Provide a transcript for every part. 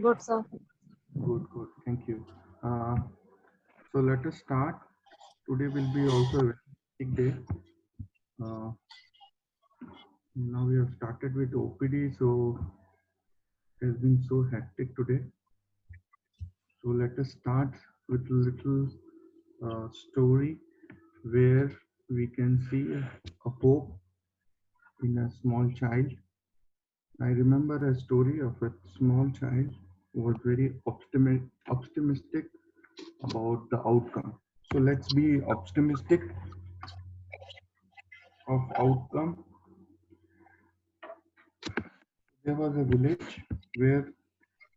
Good, sir. Good, good. Thank you. Uh, so let us start. Today will be also a very big day. Uh, Now we have started with OPD, so it has been so hectic today. So let us start with a little story where we can see a hope in a small child. I remember a story of a small child who was very optimistic about the outcome. So let's be optimistic of outcome. There was a village where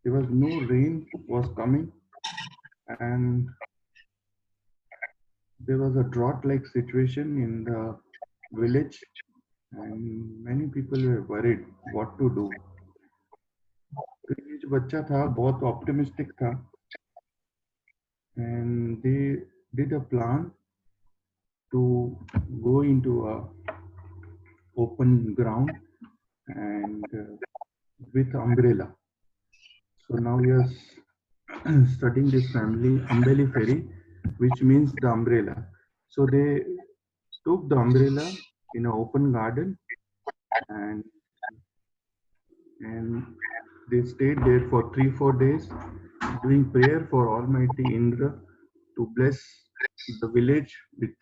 there was no rain was coming, and there was a drought-like situation in the village, and many people were worried what to do. तो ये जो बच्चा था बहुत optimistic था, and they did a plan to go into a open ground and with umbrella. So now we are studying this family umbelliferae, which means the umbrella. So they took the umbrella in an open garden, and and they stayed there for 3 4 days doing prayer for Almighty Indra to bless the village with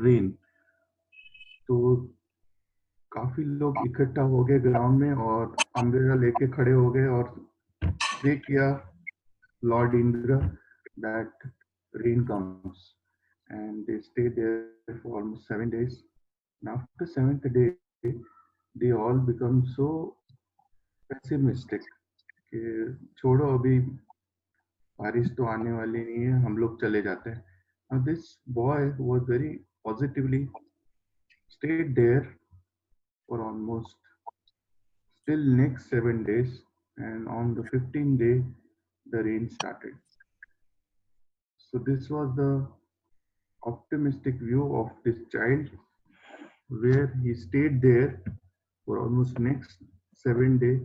rain. तो काफी लोग इकट्ठा हो गए ground में और umbrella लेके खड़े हो गए और प्रे किया Lord Indra that rain comes, and they stayed there for almost 7 days. And after 7th day they all become so pessimistic कि छोड़ो अभी बारिश तो आने वाली नहीं है, हम लोग चले जाते हैं. Now this boy was very positively stayed there for almost still next 7 days, and on the 15th day the rain started. So this was the optimistic view of this child where he stayed there for almost next 7 days.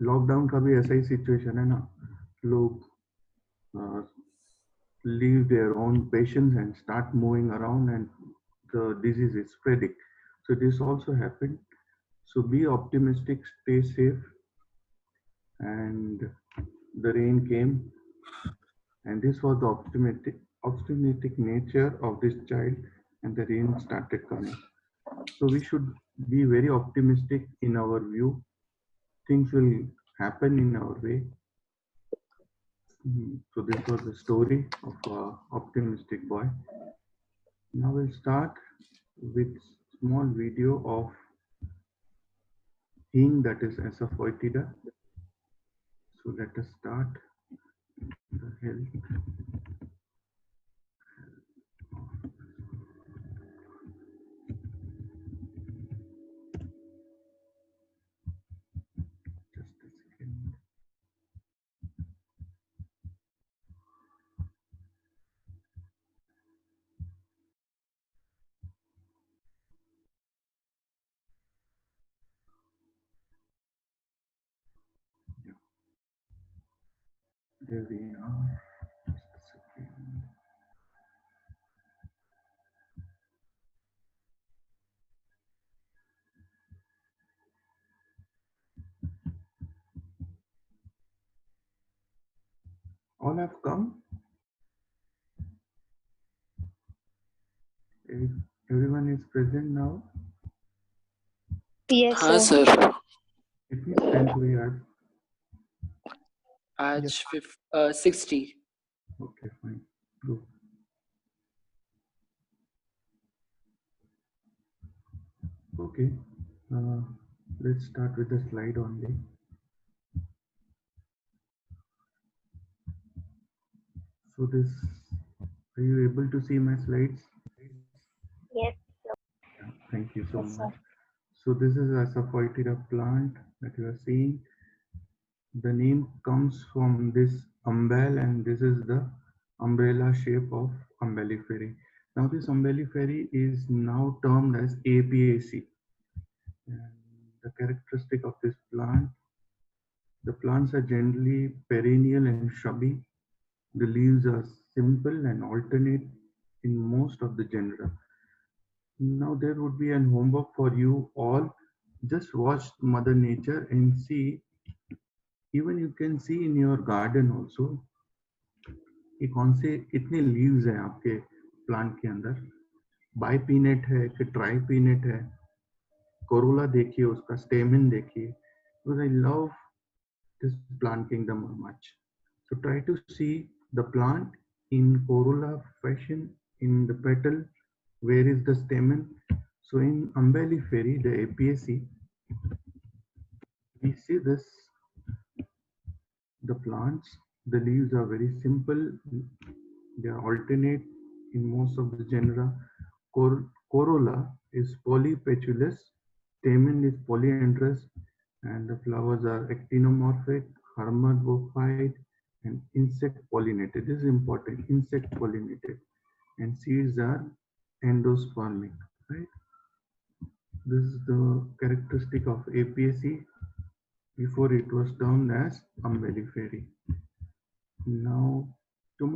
Lockdown का भी ऐसा ही situation है ना, लोग leave their own patients and start moving around, and the disease is spreading. So this also happened. So be optimistic, stay safe, and the rain came, and this was the optimistic nature of this child, and the rain started coming. So we should be very optimistic in our view. Things will happen in our way. So this was the story of an optimistic boy. Now we'll start with small video of hing, that is Asafoetida. So let us start. The health. Just a second. Yeah. There we are. Just a second. All have come. If everyone is present now. Yes, हाँ sir. Sir. कितनी strength हुई आज? आज 60. Okay, fine. Go. Okay. Let's start with the slide only. So this, are you able to see my slides? Yes. Yeah, thank you so Yes, sir. much. So this is a Asafoetida plant that you are seeing. The name comes from this umbel, and this is the umbrella shape of umbelliferae. Now this umbelliferae is now termed as Apiaceae. And the characteristic of this plant, the plants are generally perennial and shrubby. The leaves are simple and alternate in most of the genera. Now there would be an homework for you all. Just watch Mother Nature and see, even you can see in your garden also कि कौन से कितने leaves हैं आपके plant के अंदर, बाइपिनेट है कि ट्राइपिनेट है, कोरोला देखिए, उसका स्टेमन देखिए, because I love this plant kingdom much. So try to see the plant in corolla fashion, in the petal, where is the stamen. So in umbelliferae, the Apiaceae, we see this, the plants, the leaves are very simple, they are alternate in most of the genera. Corolla is polypetulous, stamen is polyandrous, and the flowers are actinomorphic, hermaphrodites, and insect pollinated. This is important, insect pollinated, and seeds are endospermic, right? This is the characteristic of Apiaceae before it was termed as umbelliferae. Now, there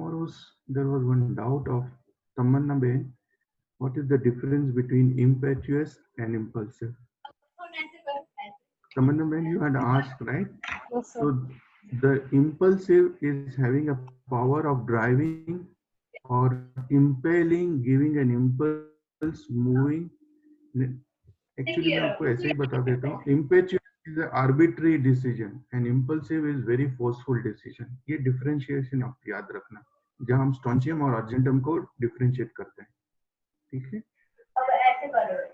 was one doubt of Tamanna Ben. What is the difference between impetuous and impulsive? Tamanna Ben, you had asked, right? Yes, sir. So the impulsive is having a power of driving or impelling, giving an impulse, moving. Actually मैं आपको ऐसे ही बता देता हूँ. Impetuous is an arbitrary decision and impulsive is very forceful decision. ये differentiation आप याद रखना, जहाँ हम strontium और argentum को differentiate करते हैं. ठीक है?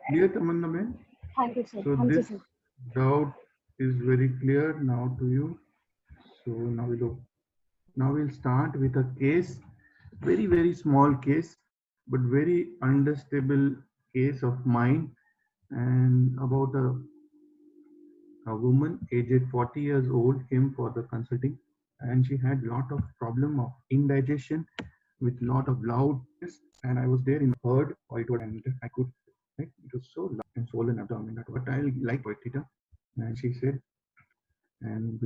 Clear, Tamanna ma'am? Thank you, sir. So Thank you, this sir. doubt is very clear now to you. So now we'll start with a case, very small case, but very understandable case of mine, and about a woman aged 40 years old came for the consulting, and she had lot of problem of indigestion with lot of loudness, and I was there in heard or it was, and I could, right, it was so loud and swollen abdomen that what I like for theta, and she said, and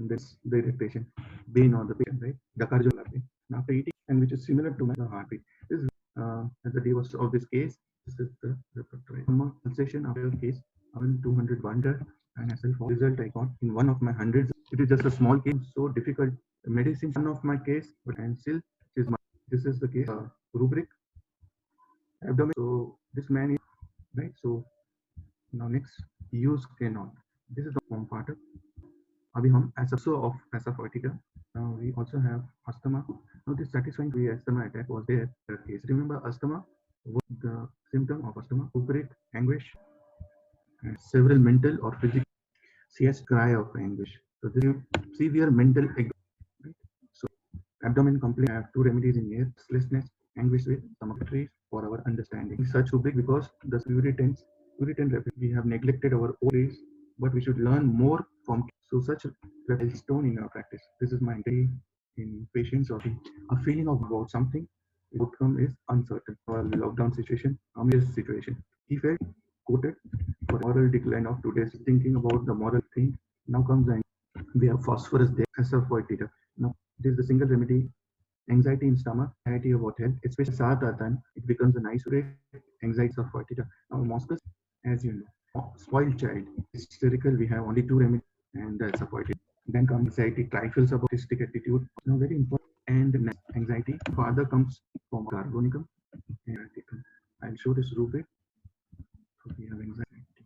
this the irritation, pain on the patient, right, the cardiac pain after eating, and which is similar to my heartbeat. This is as the day was of this case. This is the repertoire. Pulsation of the case, 200 wonder, and as a result I got in one of my hundreds. It is just a small case, so difficult. Medicine, one of my case, but and still is my. This is the case. Rubric abdomen. So this man is right. So now next, use cannot. This is the form part. Abhi hum as of vertigo. Now we also have asthma. Now this satisfying asthma attack was there. Case. Remember asthma, what the symptom of asthma? Recuperate anguish, and several mental or physical. She has cry of anguish. So this is severe mental. Right? So abdomen complaint. I have two remedies in here: restlessness, anguish with some trees for our understanding. Such rubric because the Puritans we have neglected our old days, but we should learn more from. So such a stone in our practice. This is my day in patients or a feeling of about something. The outcome is uncertain. Our lockdown situation, situation. He felt quoted for moral decline of today's thinking about the moral thing. Now comes the we have phosphorus there as a theta. Now it is the single remedy. Anxiety in stomach, anxiety about health, especially Saat it becomes a nice way. Anxiety of theta. Now Moscus, as you know, spoiled child, hysterical. We have only two remedies, and that's avoided. Then comes anxiety, trifles about autistic attitude. Now very important. And next, anxiety. Father comes from carbonicum. I'll show this rubric. So we have anxiety.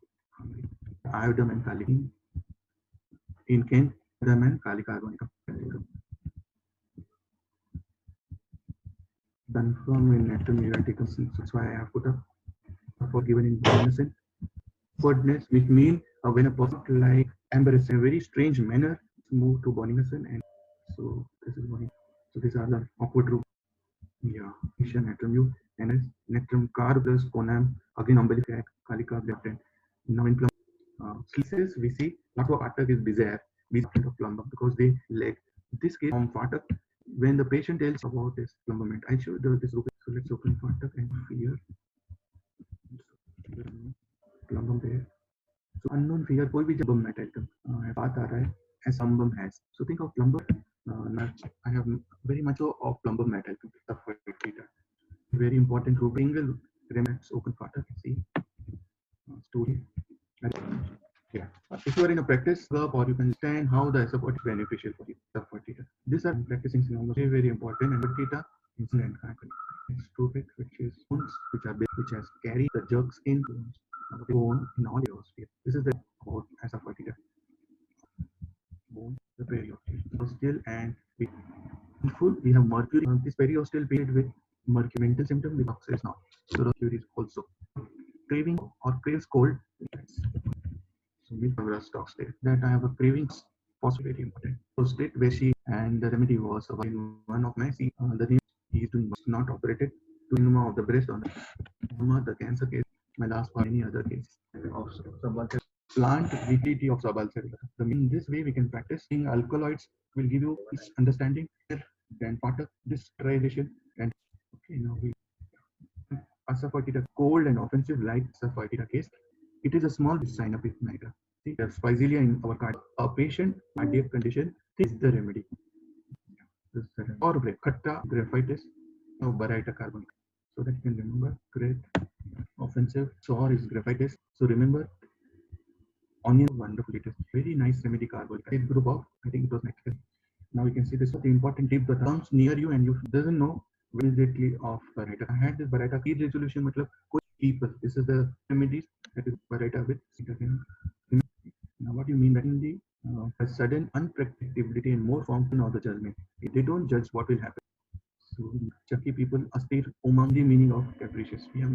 Iodine and kali. In Kent, iodine and kali carbonicum. Confirm in atomic. That's why I have put up for given in innocent. Awkwardness, which means when a person like embarrassing, a very strange manner, move to Bonington, and so this is Boning. So these are the awkward group. Yeah, Natrum and Natrum car plus Conam again umbilical Kalika left hand. Now in plum cases we see lot of attack is bizarre of plumber because they leg. This case from Fatak when the patient tells about this plumbament, I showed this group So let's open Phatak and fear. Plumbum there. So unknown fear कोई भी जब bum met item बात आ रहा है as plumbum has. So think of plumber. I have very much of plumber met item. Very important group. Single remains open Phatak. See story. Yeah. If you are in a practice verb or you can understand how the support is beneficial for you. Support data. These are practicing synonyms very, very important and data incident it's true bit which is bones which are big, which has carried the jerks in bone in all your sphere. This is the about as a data. Bone, the periosteal and full we have mercury. This periosteal period with mercury mental symptom with oxide not. So mercury is also craving or craves cold. So milk rust talks there that I have a cravings possibly very important. So state where she and the remedy was in one of my the name he is doing was not operated to pneuma of the breast on the cancer case. My last part any other case of subalcell plant vitality of subalcell. In this way we can practice. Alkaloids will give you this understanding then part of this trialization and okay now we asafoetida cold and offensive like asafoetida case. It is a small sign of nigra. See, there's Physilia in our card. A patient cardiac condition this is the remedy. Or khatta graphitis of baryta carbon. So that you can remember. Great. Offensive. Sour is graphitis. So remember. Onion wonderful. It is very nice remedy carbon. Group of I think it was next. Now you can see this is the important tip that comes near you and you doesn't know immediately of baryta. I had this baryta key resolution matlab people. This is the remedies that is baryta with. Now what do you mean that in the a sudden unpredictability and more function of the judgment. They don't judge what will happen. So Chucky people astir umang the meaning of capricious. We have